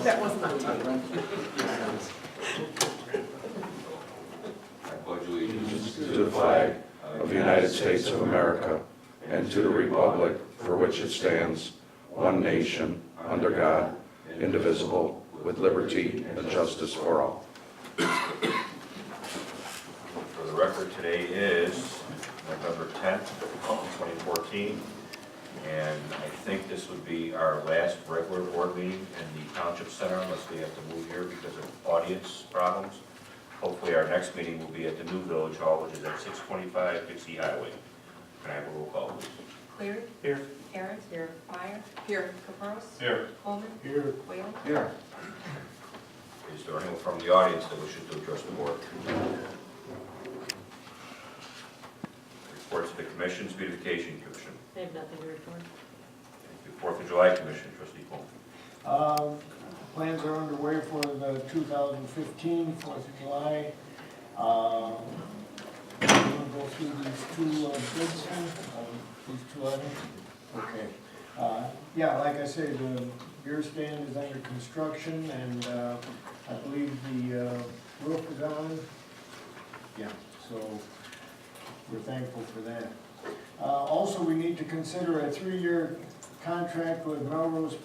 That was not me. I pledge allegiance to the flag of the United States of America and to the republic for which it stands, one nation, under God, indivisible, with liberty and justice for all. For the record, today is November 10th, 2014, and I think this would be our last regular board meeting in the Township Center unless we have to move here because of audience problems. Hopefully our next meeting will be at the new Village Hall, which is at 625 Dixie Highway. Can I have a roll call, please? Cleary. Here. Aaron. Here. Meyer. Here. Caprows. Here. Coleman. Here. Whalen. Here. Is there anyone from the audience that wishes to address the board? Reports of the Commission's Beautification Commission. I have nothing to report. Thank you. 4th of July Commission, Trustee Coleman. Plans are underway for the 2015 4th of July. We're going to go through these two bids here, these two items. Okay. Yeah, like I say, the beer stand is under construction, and I believe the roof is on. Yeah, so we're thankful for that. Also, we need to consider a 3-year contract with Melrose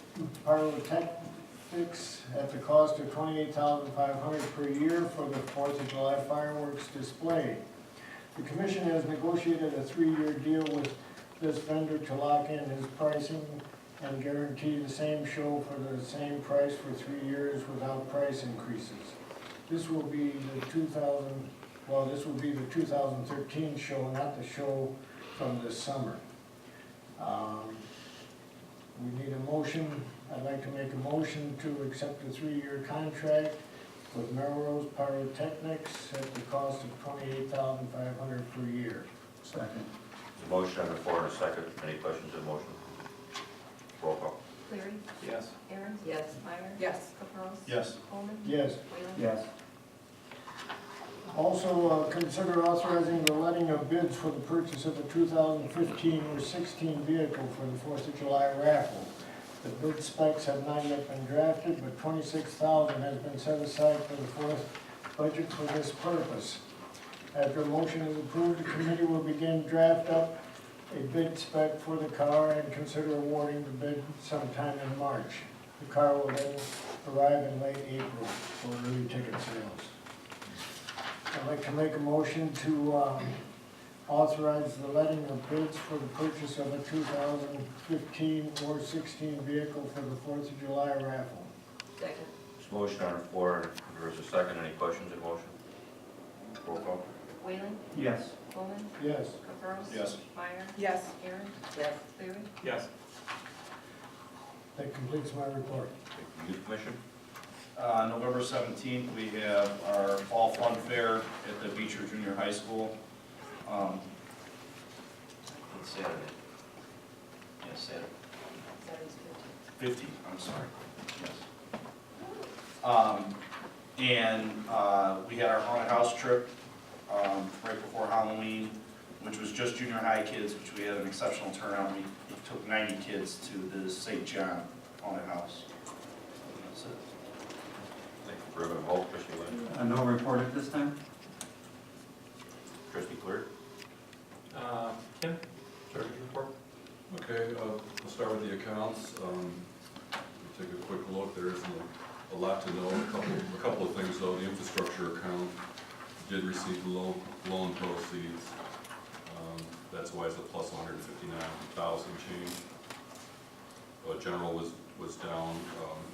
Pyrotechnics at the cost of $28,500 per year for the 4th of July fireworks display. The Commission has negotiated a 3-year deal with this vendor to lock in his pricing and guarantee the same show for the same price for 3 years without price increases. This will be the 2013 show, not the show from this summer. We need a motion. I'd like to make a motion to accept a 3-year contract with Melrose Pyrotechnics at the cost of $28,500 per year. Second. There's a motion on the floor and a second. Any questions on the motion? Roll call. Cleary. Yes. Aaron. Yes. Meyer. Yes. Caprows. Yes. Coleman. Yes. Whalen. Yes. Also, consider authorizing the letting of bids for the purchase of a 2015 or 16 vehicle for the 4th of July raffle. The bid specs have not yet been drafted, but $26,000 has been set aside for the 4th budget for this purpose. After a motion is approved, the committee will begin draft up a bid spec for the car and consider awarding the bid sometime in March. The car will then arrive in late April for early ticket sales. I'd like to make a motion to authorize the letting of bids for the purchase of a 2015 or 16 vehicle for the 4th of July raffle. Second. There's a motion on the floor and there's a second. Any questions on the motion? Roll call. Whalen. Yes. Coleman. Yes. Caprows. Yes. Meyer. Yes. Aaron. Yes. Cleary. Yes. That completes my report. Youth Commission. November 17th, we have our fall fun fair at the Beecher Junior High School. It's Saturday. Yes, Saturday. Saturday's 50, I'm sorry. Yes. We had our haunted house trip right before Halloween, which was just junior high kids, which we had an exceptional turnout. We took 90 kids to the St. John haunted house. That's it. Thank you for bringing them home, Trustee Lynn. No report at this time? Trustee Cleary. Kim, Treasurer's report. Okay, we'll start with the accounts. Take a quick look. There isn't a lot to know. A couple of things though. The infrastructure account did receive loan proceeds. That's why it's a plus 159,000 change. General was down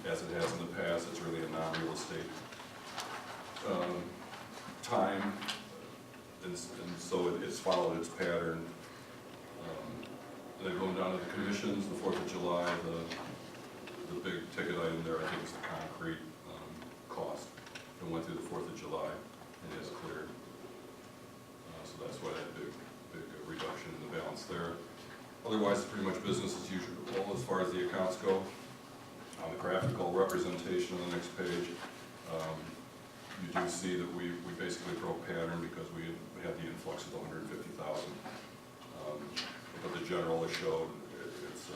as it has in the past. It's really a non-real estate time, and so it's followed its pattern. Then going down to the commissions, the 4th of July, the big ticket item there, I think, is the concrete cost. It went through the 4th of July and is cleared. So that's why that big reduction in the balance there. Otherwise, it's pretty much business as usual as far as the accounts go. On the graphical representation on the next page, you do see that we basically broke pattern because we had the influx of 150,000. But the general has showed it's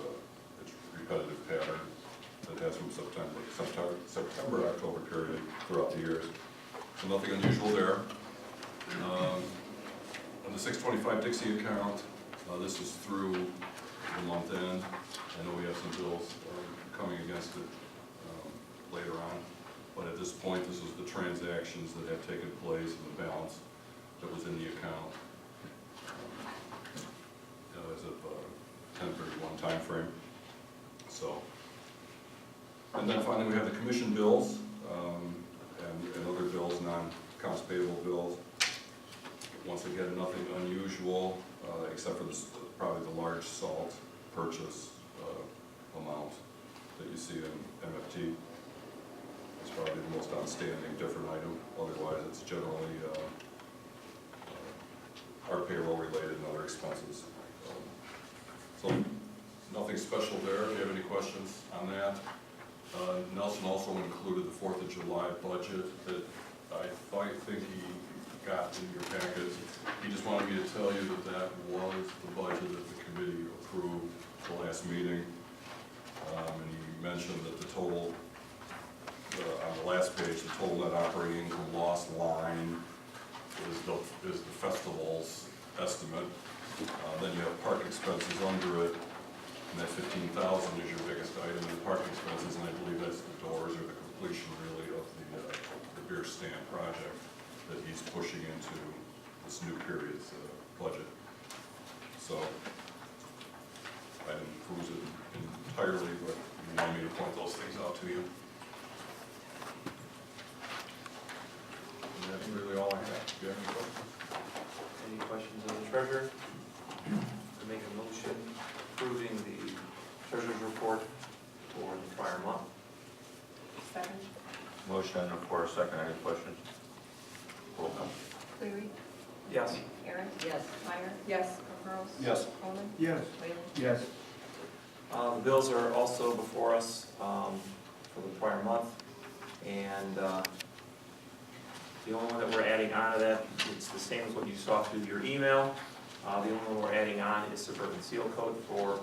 repetitive pattern. The it has from September, October period throughout the years. So nothing unusual there. On the 625 Dixie account, this is through the month end. I know we have some bills coming against it later on, but at this point, this is the transactions that have taken place and the balance that was in the account as of 10/31 timeframe. So, and then finally, we have the commission bills and other bills, non-accounts payable bills. Once again, nothing unusual, except for this, probably the large salt purchase amount that you see in MFT. It's probably the most outstanding different item. Otherwise, it's generally our payroll related and other expenses. So nothing special there. Do you have any questions on that? Nelson also included the 4th of July budget that I think he got in your packet. He just wanted me to tell you that that was the budget that the committee approved at the last meeting. And he mentioned that the total, on the last page, the total net operating income loss line is the festival's estimate. Then you have park expenses under it, and that 15,000 is your biggest item in park expenses, and I believe that's the doors or the completion really of the beer stand project that he's pushing into this new period's budget. So I didn't cruise it entirely, but you want me to point those things out to you. And that's really all I have. Do you have any questions? Any questions of the treasurer? To make a motion approving the treasurer's report for the prior month. Second. Motion on the floor, second. Any questions? Roll call. Cleary. Yes. Aaron. Yes. Meyer. Yes. Capros. Yes. Coleman. Yes. Whalen. Yes. The bills are also before us for the prior month, and the only one that we're adding on to that, it's the same as what you saw through your email. The only one we're adding on is Suburban Seal Coat for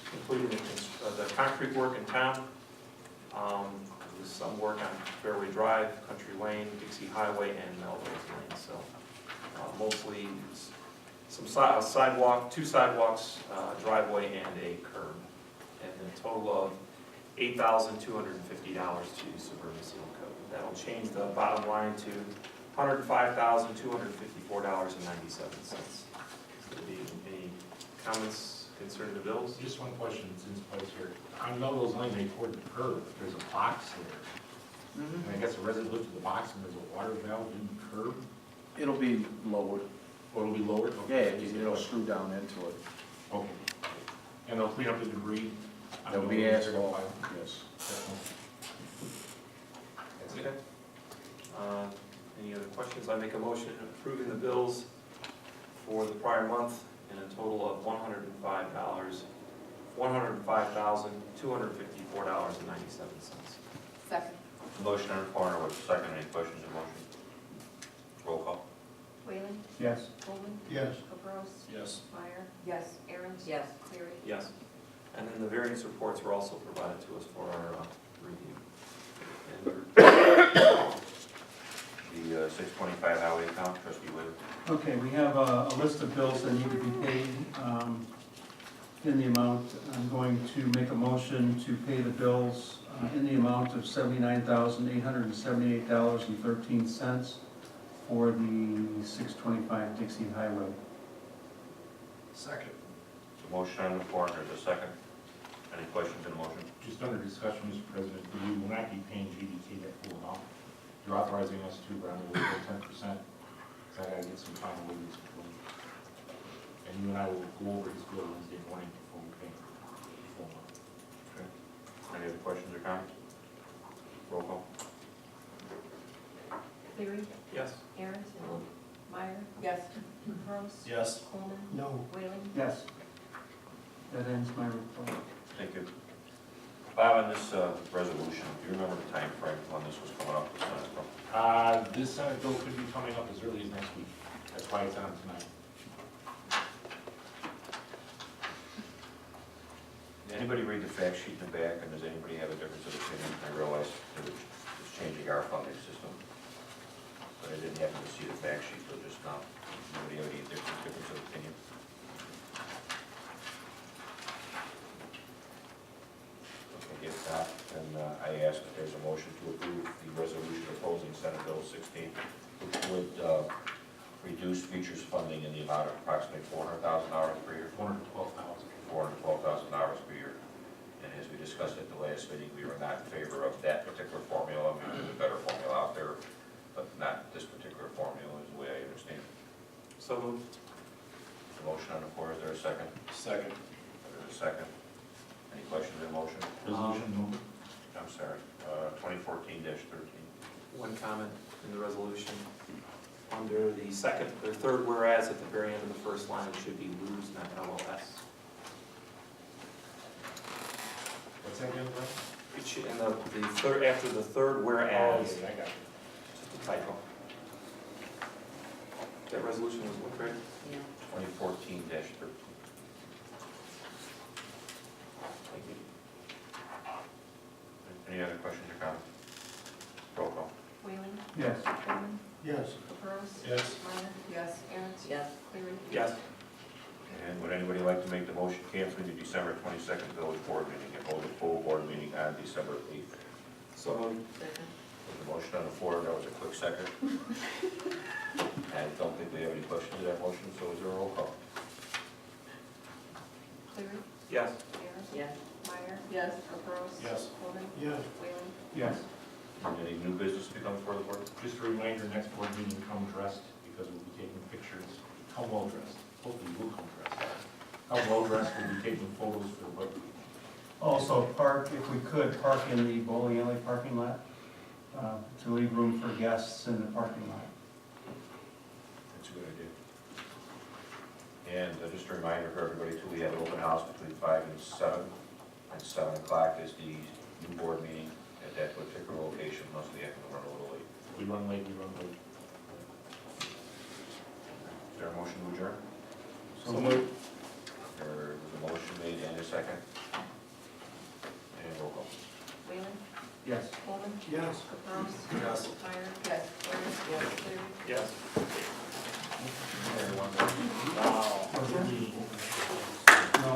completing the concrete work in town. There's some work on Fairway Drive, Country Lane, Dixie Highway, and Melrose Lane. So mostly some sidewalk, 2 sidewalks, driveway, and a curb. And a total of $8,250 to Suburban Seal Coat. That'll change the bottom line to $105,254.97. Any comments concerning the bills? Just one question since place here. On Melrose Lane, they poured the curb, there's a box there. And I guess the resident lifted the box and there's a water valve in the curb, It'll be lowered. or it'll be lowered? Yeah, Okay. it'll screw down into it. Okay. And they'll clean up the debris? on There'll be Melrose asphalt, Area? yes. That's it? Okay. Any other questions? I make a motion approving the bills for the prior month in a total of $105,254.97. Second. Motion on the floor with second. Any questions or motion? Roll call. Whalen. Yes. Coleman. Yes. Capros. Yes. Meyer. Yes. Aaron. Yes. Cleary. Yes. And then the variance reports were also provided to us for our review. And The 625 highway account, trustee Wade. Okay, we have a list of bills that need to be paid in the amount. I'm going to make a motion to pay the bills in the amount of $79,878.13 for the 625 Dixie Highway. Second. So motion on the floor, there's a second. Any questions in the motion? Just under discussion, Mr. President, we will not be paying GDT that full amount. You're authorizing us to round it to 10%. So I gotta get some final waivers before. And you and I will go over his bill Wednesday morning before we pay the full amount. Okay. Any other questions or comments? Roll call. Cleary. yes. Aaron. Meyer. Yes. Capros. Yes. Coleman. No. Whalen. Yes. That ends my report. Thank you. Bob, on this resolution, do you remember the time frame when this was coming up? This Senate bill could be coming up as early as next week. That's why it's on tonight. anybody read the fact sheet in the back, and does anybody have a difference of opinion? I realize that it's changing our funding system, but I didn't happen to see the fact sheet till just now. Anybody have any difference of opinion? Okay, if not, then I ask that there's a motion to approve the resolution opposing Senate Bill 16, which would reduce Beecher's funding in the amount of approximately $400,000 per year. $412,000 per year. And as we discussed at the last meeting, we were not in favor of that particular formula. I mean, there's a better formula out there, but not this particular formula is the way I understand it. So moved. The motion on the floor, is there a second? Second. There's a second. Any questions on the motion? Resolution number? I'm sorry, 2014-13. One comment in the resolution. Under the second, or third whereas at the very end of the first line, it should be lose, not LOS. What's that again, Brett? It should, in the third, after the third whereas, I got it. just a typo. That resolution was what, Craig? 2014-13. Thank you. Any other questions or comments? Roll call. Whalen? Yes. Coleman? Yes. Capros? Yes. Meyer? Yes. Aaron's? Yes. Cleary? Yes. And would anybody like to make the motion canceling the December 22nd village board meeting and hold a full board meeting on December 8th? So moved. Second. With the motion on the floor, that was a quick second. I don't think we have any questions to that motion, so is there a roll call? Cleary? Yes. Aaron's? Yes. Meyer? Yes. Capros? Yes. Coleman? Yes. Whalen? Yes. And any new business to come before the board? Just a reminder, next board meeting, come dressed, because we'll be taking pictures. Come well dressed. Hopefully you will come dressed. Come well dressed, we'll be taking photos for the book. Also, park, if we could, park in the bowling alley parking lot, to leave room for guests in the parking lot. That's a good idea. And just a reminder for everybody too, we have an open house between 5 and 7. And 7 o'clock is the new board meeting at that particular location, unless we happen to run a little late. We run late, we run late. Is there a motion to adjourn? So moved. There was a motion made and a second. And roll call. Whalen? Yes. Coleman? Yes. Capros? Yes. Meyer? Yes. Aaron's? Yes. Cleary? Yes. Everyone. No.